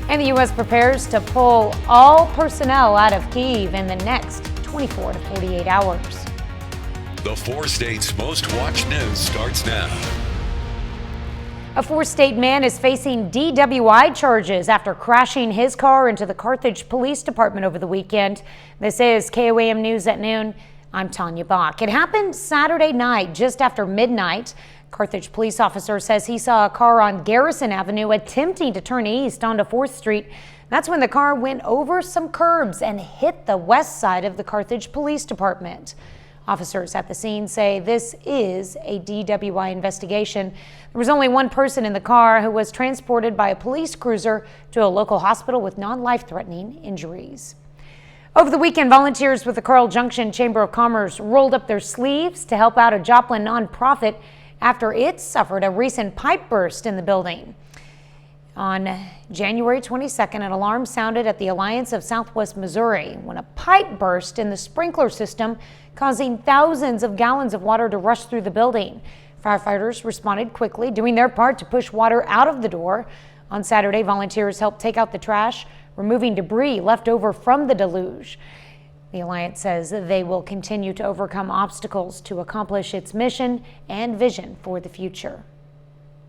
And the U.S. prepares to pull all personnel out of Kyiv in the next 24 to 48 hours. The 4 states' most watched news starts now. A 4-state man is facing DWI charges after crashing his car into the Carthage Police Department over the weekend. This is KOAM News at noon. I'm Tanya Bach. It happened Saturday night, just after midnight. Carthage police officer says he saw a car on Garrison Avenue attempting to turn east onto 4th Street. That's when the car went over some curbs and hit the west side of the Carthage Police Department. Officers at the scene say this is a DWI investigation. There was only one person in the car who was transported by a police cruiser to a local hospital with non-life-threatening injuries. Over the weekend, volunteers with the Carl Junction Chamber of Commerce rolled up their sleeves to help out a Joplin nonprofit after it suffered a recent pipe burst in the building. On January 22nd, an alarm sounded at the Alliance of Southwest Missouri when a pipe burst in the sprinkler system, causing thousands of gallons of water to rush through the building. Firefighters responded quickly, doing their part to push water out of the door. On Saturday, volunteers helped take out the trash, removing debris left over from the deluge. The Alliance says they will continue to overcome obstacles to accomplish its mission and vision for the future.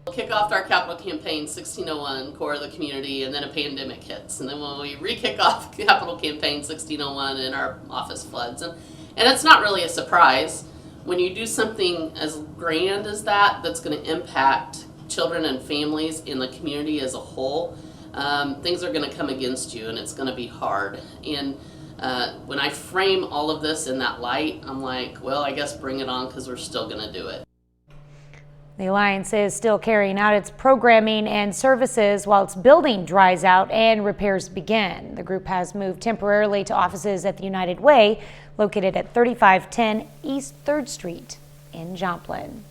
We'll kick off our capital campaign 1601, core of the community, and then a pandemic hits. And then when we re-kick off capital campaign 1601 and our office floods. And it's not really a surprise. When you do something as grand as that, that's going to impact children and families in the community as a whole, things are going to come against you and it's going to be hard. And when I frame all of this in that light, I'm like, well, I guess bring it on because we're still going to do it. The Alliance is still carrying out its programming and services while its building dries out and repairs begin. The group has moved temporarily to offices at the United Way, located at 3510 East 3rd Street in Joplin.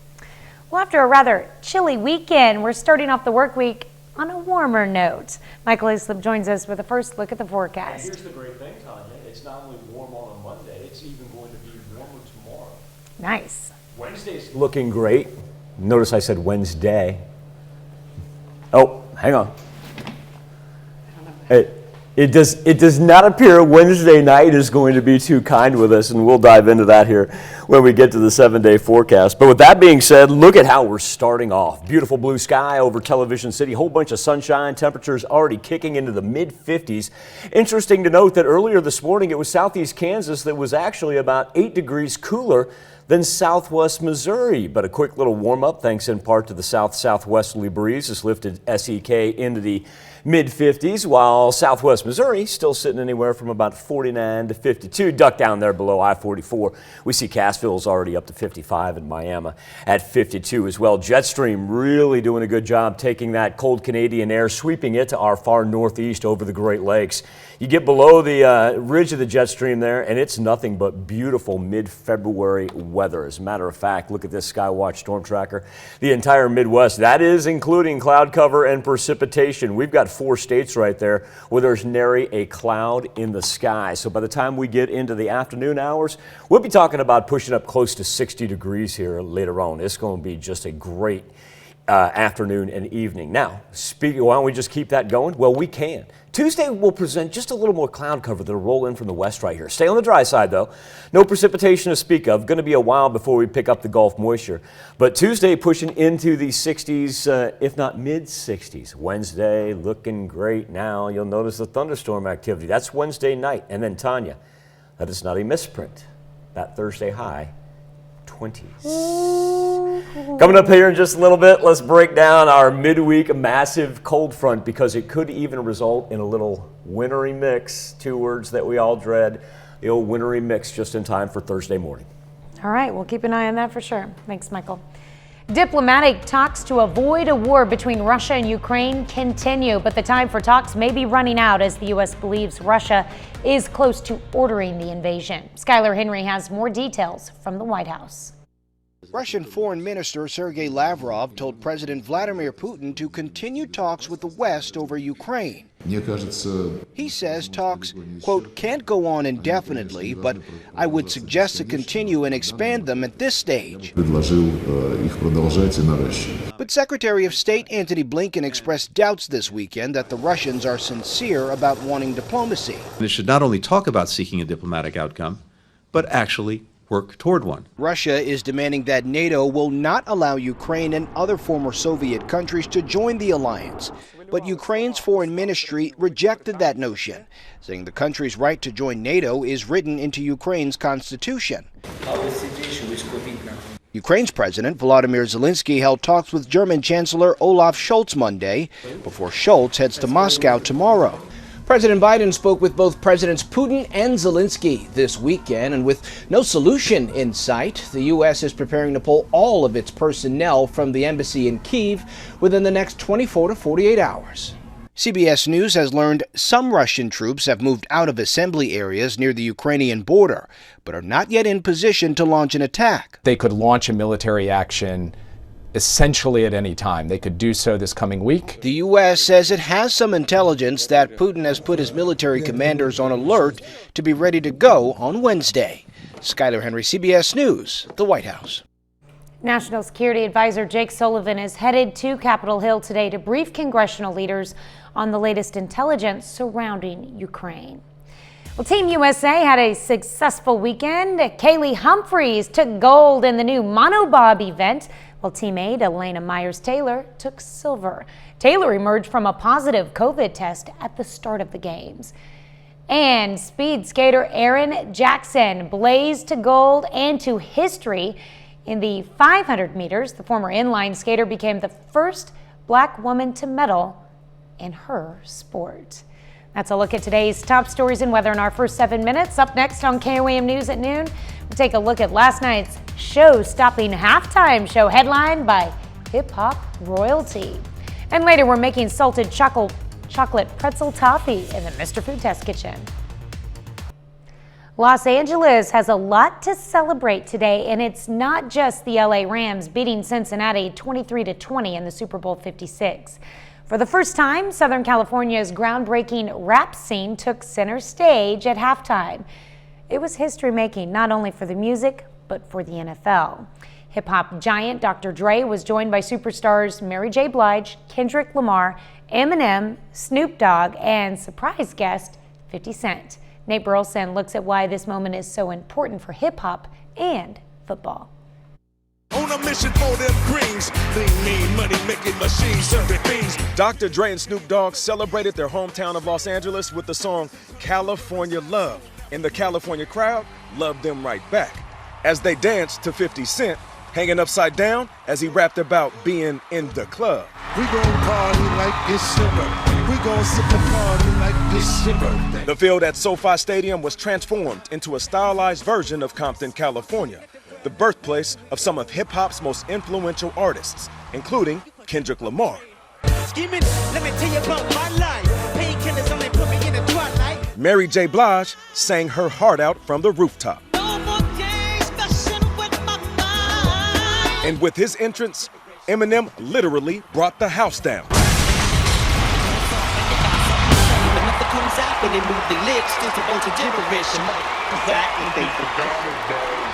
Well, after a rather chilly weekend, we're starting off the work week on a warmer note. Michael Islip joins us with a first look at the forecast. And here's the great thing, Tanya. It's not only warm on a Monday, it's even going to be warmer tomorrow. Nice. Wednesday's looking great. Notice I said Wednesday. Oh, hang on. It does not appear Wednesday night is going to be too kind with us, and we'll dive into that here when we get to the 7-day forecast. But with that being said, look at how we're starting off. Beautiful blue sky over Television City, whole bunch of sunshine, temperatures already kicking into the mid-50s. Interesting to note that earlier this morning it was southeast Kansas that was actually about 8 degrees cooler than southwest Missouri. But a quick little warm-up, thanks in part to the south-southwesterly breeze, has lifted SEK into the mid-50s, while southwest Missouri still sitting anywhere from about 49 to 52. Duck down there below I-44. We see Cassville's already up to 55 and Miami at 52 as well. Jet stream really doing a good job taking that cold Canadian air, sweeping it to our far northeast over the Great Lakes. You get below the ridge of the jet stream there, and it's nothing but beautiful mid-February weather. As a matter of fact, look at this Skywatch storm tracker. The entire Midwest, that is including cloud cover and precipitation. We've got 4 states right there where there's nary a cloud in the sky. So by the time we get into the afternoon hours, we'll be talking about pushing up close to 60 degrees here later on. It's going to be just a great afternoon and evening. Now, speaking, why don't we just keep that going? Well, we can. Tuesday will present just a little more cloud cover that'll roll in from the west right here. Stay on the dry side, though. No precipitation to speak of. Going to be a while before we pick up the Gulf moisture. But Tuesday pushing into the 60s, if not mid-60s. Wednesday looking great now. You'll notice the thunderstorm activity. That's Wednesday night. And then, Tanya, that is not a misprint. That Thursday high, 20s. Coming up here in just a little bit, let's break down our midweek massive cold front because it could even result in a little wintry mix. 2 words that we all dread. The old wintry mix just in time for Thursday morning. All right, we'll keep an eye on that for sure. Thanks, Michael. Diplomatic talks to avoid a war between Russia and Ukraine continue, but the time for talks may be running out as the U.S. believes Russia is close to ordering the invasion. Skylar Henry has more details from the White House. Russian Foreign Minister Sergei Lavrov told President Vladimir Putin to continue talks with the West over Ukraine. He says talks, quote, can't go on indefinitely, but I would suggest to continue and expand them at this stage. But Secretary of State Antony Blinken expressed doubts this weekend that the Russians are sincere about wanting diplomacy. They should not only talk about seeking a diplomatic outcome, but actually work toward one. Russia is demanding that NATO will not allow Ukraine and other former Soviet countries to join the alliance. But Ukraine's foreign ministry rejected that notion, saying the country's right to join NATO is written into Ukraine's constitution. Ukraine's President Vladimir Zelinski held talks with German Chancellor Olaf Schultz Monday, before Schultz heads to Moscow tomorrow. President Biden spoke with both Presidents Putin and Zelinski this weekend, and with no solution in sight, the U.S. is preparing to pull all of its personnel from the embassy in Kyiv within the next 24 to 48 hours. CBS News has learned some Russian troops have moved out of assembly areas near the Ukrainian border, but are not yet in position to launch an attack. They could launch a military action essentially at any time. They could do so this coming week. The U.S. says it has some intelligence that Putin has put his military commanders on alert to be ready to go on Wednesday. Skylar Henry, CBS News, the White House. National Security Advisor Jake Sullivan is headed to Capitol Hill today to brief congressional leaders on the latest intelligence surrounding Ukraine. Well, Team USA had a successful weekend. Kaylee Humphries took gold in the new monobob event, while teammate Elena Myers-Taylor took silver. Taylor emerged from a positive COVID test at the start of the games. And speed skater Erin Jackson blazed to gold and to history in the 500 meters. The former inline skater became the first black woman to medal in her sport. That's a look at today's top stories and weather in our first 7 minutes. Up next on KOAM News at noon, we'll take a look at last night's show-stopping halftime show headlined by hip-hop royalty. And later, we're making salted chocolate pretzel toffee in the Mr. Food Test Kitchen. Los Angeles has a lot to celebrate today, and it's not just the LA Rams beating Cincinnati 23-20 in the Super Bowl 56. For the first time, Southern California's groundbreaking rap scene took center stage at halftime. It was history-making not only for the music, but for the NFL. Hip-hop giant Dr. Dre was joined by superstars Mary J. Blige, Kendrick Lamar, Eminem, Snoop Dogg, and surprise guest 50 Cent. Nate Burleson looks at why this moment is so important for hip-hop and football. On a mission for them greens, lean, mean, money-making machines, serving beans. Dr. Dre and Snoop Dogg celebrated their hometown of Los Angeles with the song California Love, and the California crowd loved them right back as they danced to 50 Cent, hanging upside down as he rapped about being in the club. We gon' party like it's your birthday. We gon' sip and party like it's your birthday. The field at SoFi Stadium was transformed into a stylized version of Compton, California, the birthplace of some of hip-hop's most influential artists, including Kendrick Lamar. Scheming, let me tell you about my life. Painkillers only put me in the twilight. Mary J. Blige sang her heart out from the rooftop. No more games messing with my mind. And with his entrance, Eminem literally brought the house down.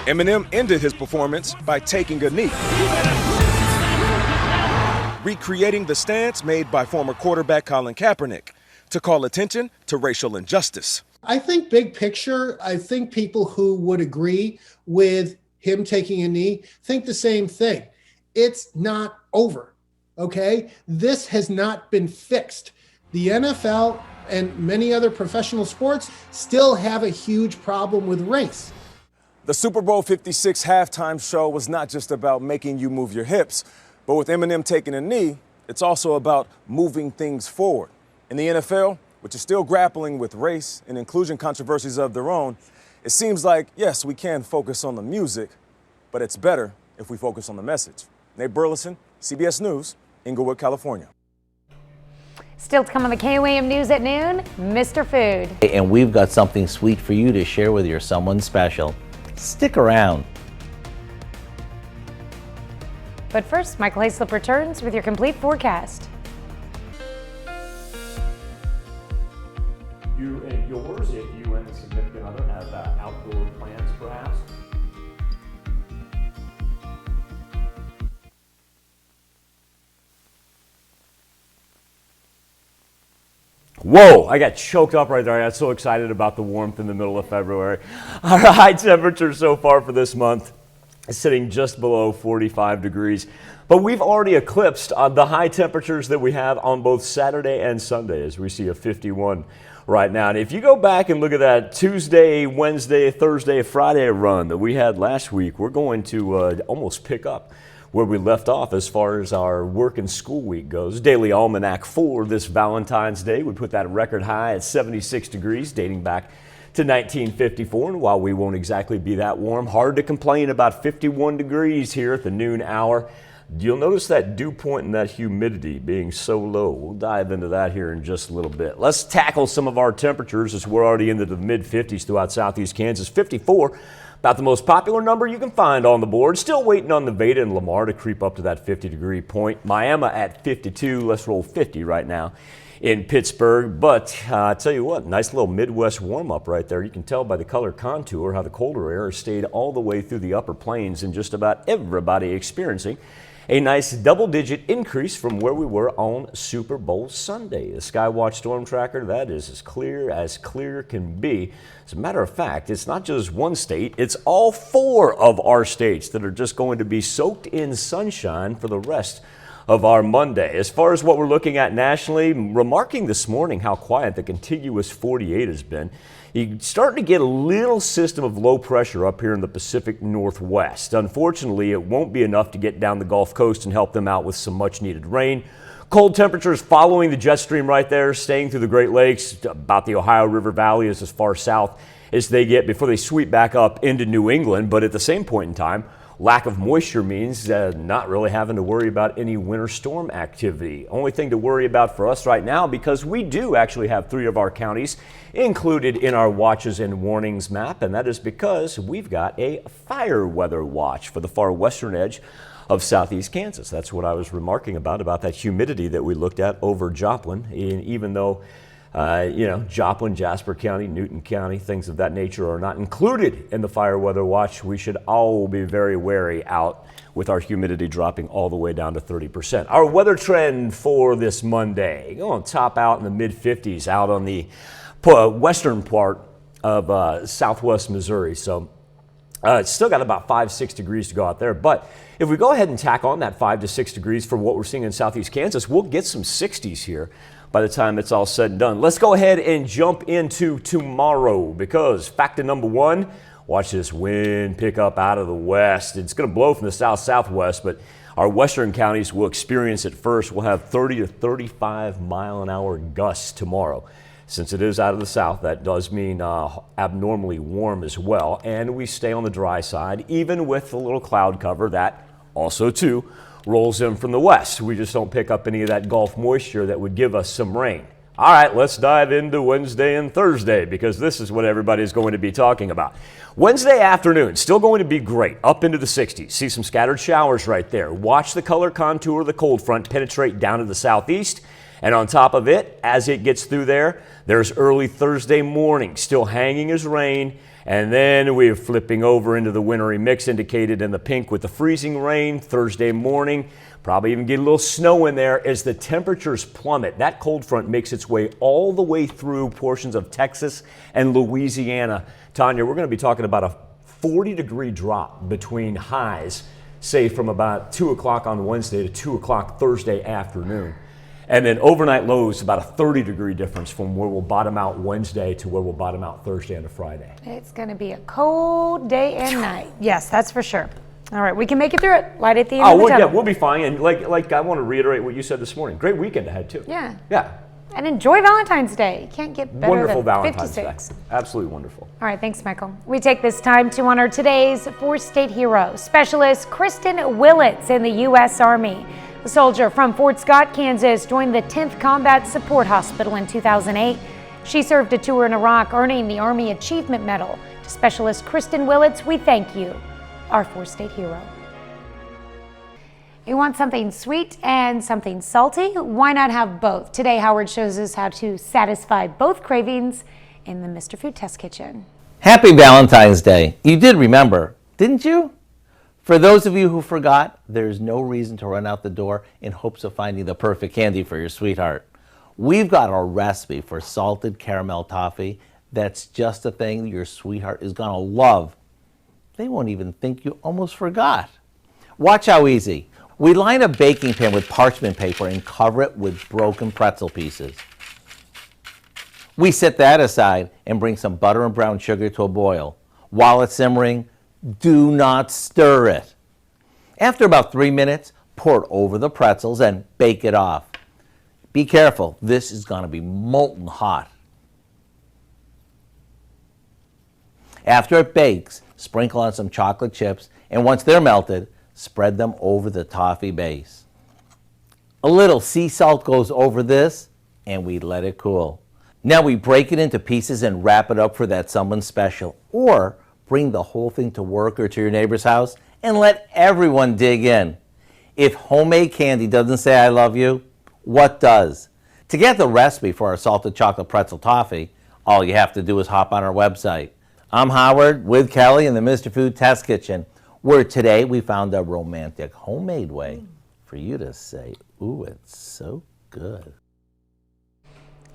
Eminem ended his performance by taking a knee, recreating the stance made by former quarterback Colin Kaepernick to call attention to racial injustice. I think big picture, I think people who would agree with him taking a knee think the same thing. It's not over, okay? This has not been fixed. The NFL and many other professional sports still have a huge problem with race. The Super Bowl 56 halftime show was not just about making you move your hips, but with Eminem taking a knee, it's also about moving things forward. In the NFL, which is still grappling with race and inclusion controversies of their own, it seems like, yes, we can focus on the music, but it's better if we focus on the message. Nate Burleson, CBS News, Inglewood, California. Still to come on the KOAM News at noon, Mr. Food. And we've got something sweet for you to share with your someone special. Stick around. But first, Michael Hayslip returns with your complete forecast. You and yours, if you and a significant other have outdoor plans perhaps. Whoa, I got choked up right there. I got so excited about the warmth in the middle of February. Our high temperature so far for this month is sitting just below 45 degrees. But we've already eclipsed the high temperatures that we have on both Saturday and Sunday, as we see a 51 right now. And if you go back and look at that Tuesday, Wednesday, Thursday, Friday run that we had last week, we're going to almost pick up where we left off as far as our work and school week goes. Daily Almanac for this Valentine's Day would put that record high at 76 degrees, dating back to 1954. And while we won't exactly be that warm, hard to complain about 51 degrees here at the noon hour. You'll notice that dew point and that humidity being so low. We'll dive into that here in just a little bit. Let's tackle some of our temperatures as we're already into the mid-50s throughout southeast Kansas. 54, about the most popular number you can find on the board. Still waiting on the Veda and Lamar to creep up to that 50-degree point. Miami at 52. Let's roll 50 right now in Pittsburgh. But I tell you what, nice little Midwest warm-up right there. You can tell by the color contour how the colder air has stayed all the way through the upper plains and just about everybody experiencing a nice double-digit increase from where we were on Super Bowl Sunday. The Skywatch storm tracker, that is as clear can be. As a matter of fact, it's not just one state, it's all 4 of our states that are just going to be soaked in sunshine for the rest of our Monday. As far as what we're looking at nationally, remarking this morning how quiet the contiguous 48 has been. You're starting to get a little system of low pressure up here in the Pacific Northwest. Unfortunately, it won't be enough to get down the Gulf Coast and help them out with some much needed rain. Cold temperatures following the jet stream right there, staying through the Great Lakes, about the Ohio River Valley is as far south as they get before they sweep back up into New England. But at the same point in time, lack of moisture means not really having to worry about any winter storm activity. Only thing to worry about for us right now, because we do actually have 3 of our counties included in our watches and warnings map, and that is because we've got a fire weather watch for the far western edge of southeast Kansas. That's what I was remarking about that humidity that we looked at over Joplin. And even though Joplin, Jasper County, Newton County, things of that nature are not included in the fire weather watch, we should all be very wary out with our humidity dropping all the way down to 30%. Our weather trend for this Monday, going to top out in the mid-50s out on the western part of southwest Missouri. So it's still got about 5-6 degrees to go out there. But if we go ahead and tack on that 5 to 6 degrees for what we're seeing in southeast Kansas, we'll get some 60s here by the time it's all said and done. Let's go ahead and jump into tomorrow, because factor number 1, watch this wind pick up out of the west. It's going to blow from the south-southwest, but our western counties will experience it first. We'll have 30 to 35 mile an hour gusts tomorrow. Since it is out of the south, that does mean abnormally warm as well. And we stay on the dry side, even with the little cloud cover that also, too, rolls in from the west. We just don't pick up any of that Gulf moisture that would give us some rain. All right, let's dive into Wednesday and Thursday, because this is what everybody's going to be talking about. Wednesday afternoon, still going to be great, up into the 60s. See some scattered showers right there. Watch the color contour of the cold front penetrate down to the southeast. And on top of it, as it gets through there, there's early Thursday morning, still hanging as rain. And then we're flipping over into the wintry mix indicated in the pink with the freezing rain Thursday morning. Probably even get a little snow in there as the temperatures plummet. That cold front makes its way all the way through portions of Texas and Louisiana. Tanya, we're going to be talking about a 40-degree drop between highs, say from about 2 o'clock on Wednesday to 2 o'clock Thursday afternoon. And then overnight lows, about a 30-degree difference from where we'll bottom out Wednesday to where we'll bottom out Thursday into Friday. It's going to be a cold day and night. Yes, that's for sure. All right, we can make it through it. Light at the end of the tunnel. Yeah, we'll be fine. And like I want to reiterate what you said this morning. Great weekend ahead, too. Yeah. Yeah. And enjoy Valentine's Day. You can't get better Wonderful than Valentine's 56. Day. Absolutely wonderful. All right, thanks, Michael. We take this time to honor today's four-state hero, Specialist Kristen Willits in the U.S. Army. The soldier from Fort Scott, Kansas, joined the 10th Combat Support Hospital in 2008. She served a tour in Iraq, earning the Army Achievement Medal. To Specialist Kristen Willits, we thank you, our four-state hero. You want something sweet and something salty? Why not have both? Today, Howard shows us how to satisfy both cravings in the Mr. Food Test Kitchen. Happy Valentine's Day. You did remember, didn't you? For those of you who forgot, there's no reason to run out the door in hopes of finding the perfect candy for your sweetheart. We've got a recipe for salted caramel toffee that's just a thing your sweetheart is gonna love. They won't even think you almost forgot. Watch how easy. We line a baking pan with parchment paper and cover it with broken pretzel pieces. We set that aside and bring some butter and brown sugar to a boil. While it's simmering, do not stir it. After about 3 minutes, pour it over the pretzels and bake it off. Be careful, this is going to be molten hot. After it bakes, sprinkle on some chocolate chips, and once they're melted, spread them over the toffee base. A little sea salt goes over this, and we let it cool. Now we break it into pieces and wrap it up for that someone special, or bring the whole thing to work or to your neighbor's house and let everyone dig in. If homemade candy doesn't say I love you, what does? To get the recipe for our salted chocolate pretzel toffee, all you have to do is hop on our website. I'm Howard with Kelly in the Mr. Food Test Kitchen, where today we found a romantic homemade way for you to say, ooh, it's so good.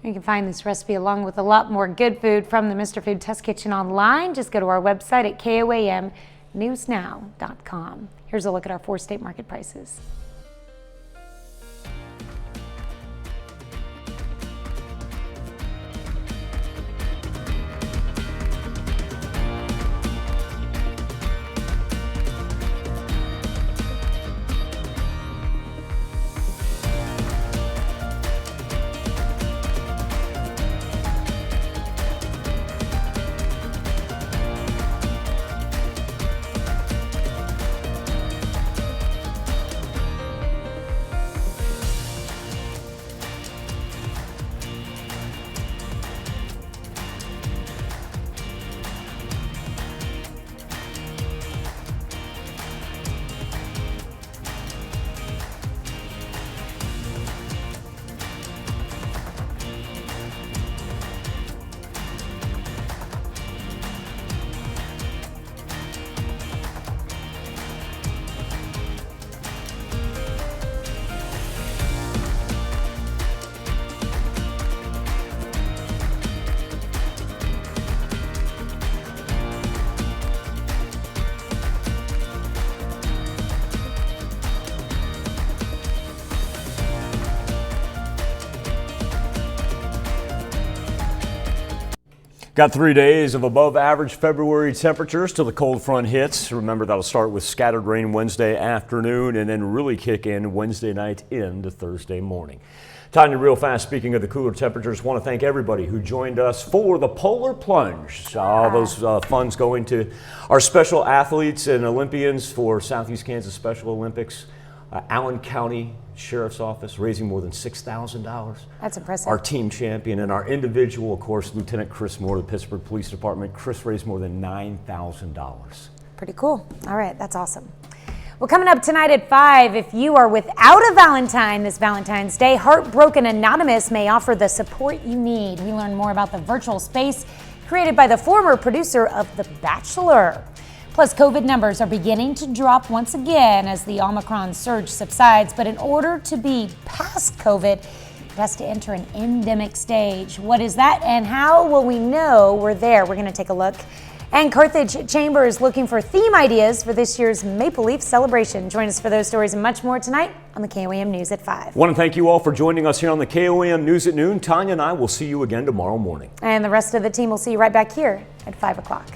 You can find this recipe along with a lot more good food from the Mr. Food Test Kitchen online. Just go to our website at koamnewsnow.com. Here's a look at our 4-state market prices. Got 3 days of above average February temperatures till the cold front hits. Remember, that'll start with scattered rain Wednesday afternoon and then really kick in Wednesday night into Thursday morning. Tanya, real fast, speaking of the cooler temperatures, want to thank everybody who joined us for the Polar Plunge. All those funds going to our special athletes and Olympians for Southeast Kansas Special Olympics. Allen County Sheriff's Office raising more than $6,000. That's impressive. Our team champion and our individual, of course, Lieutenant Chris Moore, the Pittsburgh Police Department. Chris raised more than $9,000. Pretty cool. All right, that's awesome. Well, coming up tonight at 5, if you are without a Valentine this Valentine's Day, Heartbroken Anonymous may offer the support you need. We learn more about the virtual space created by the former producer of The Bachelor. Plus, COVID numbers are beginning to drop once again as the Omicron surge subsides. But in order to be past COVID, it has to enter an endemic stage. What is that, and how will we know we're there? We're going to take a look. And Carthage Chamber is looking for theme ideas for this year's Maple Leaf celebration. Join us for those stories and much more tonight on the KOAM News at 5. Want to thank you all for joining us here on the KOAM News at noon. Tanya and I will see you again tomorrow morning. And the rest of the team will see you right back here at 5 o'clock.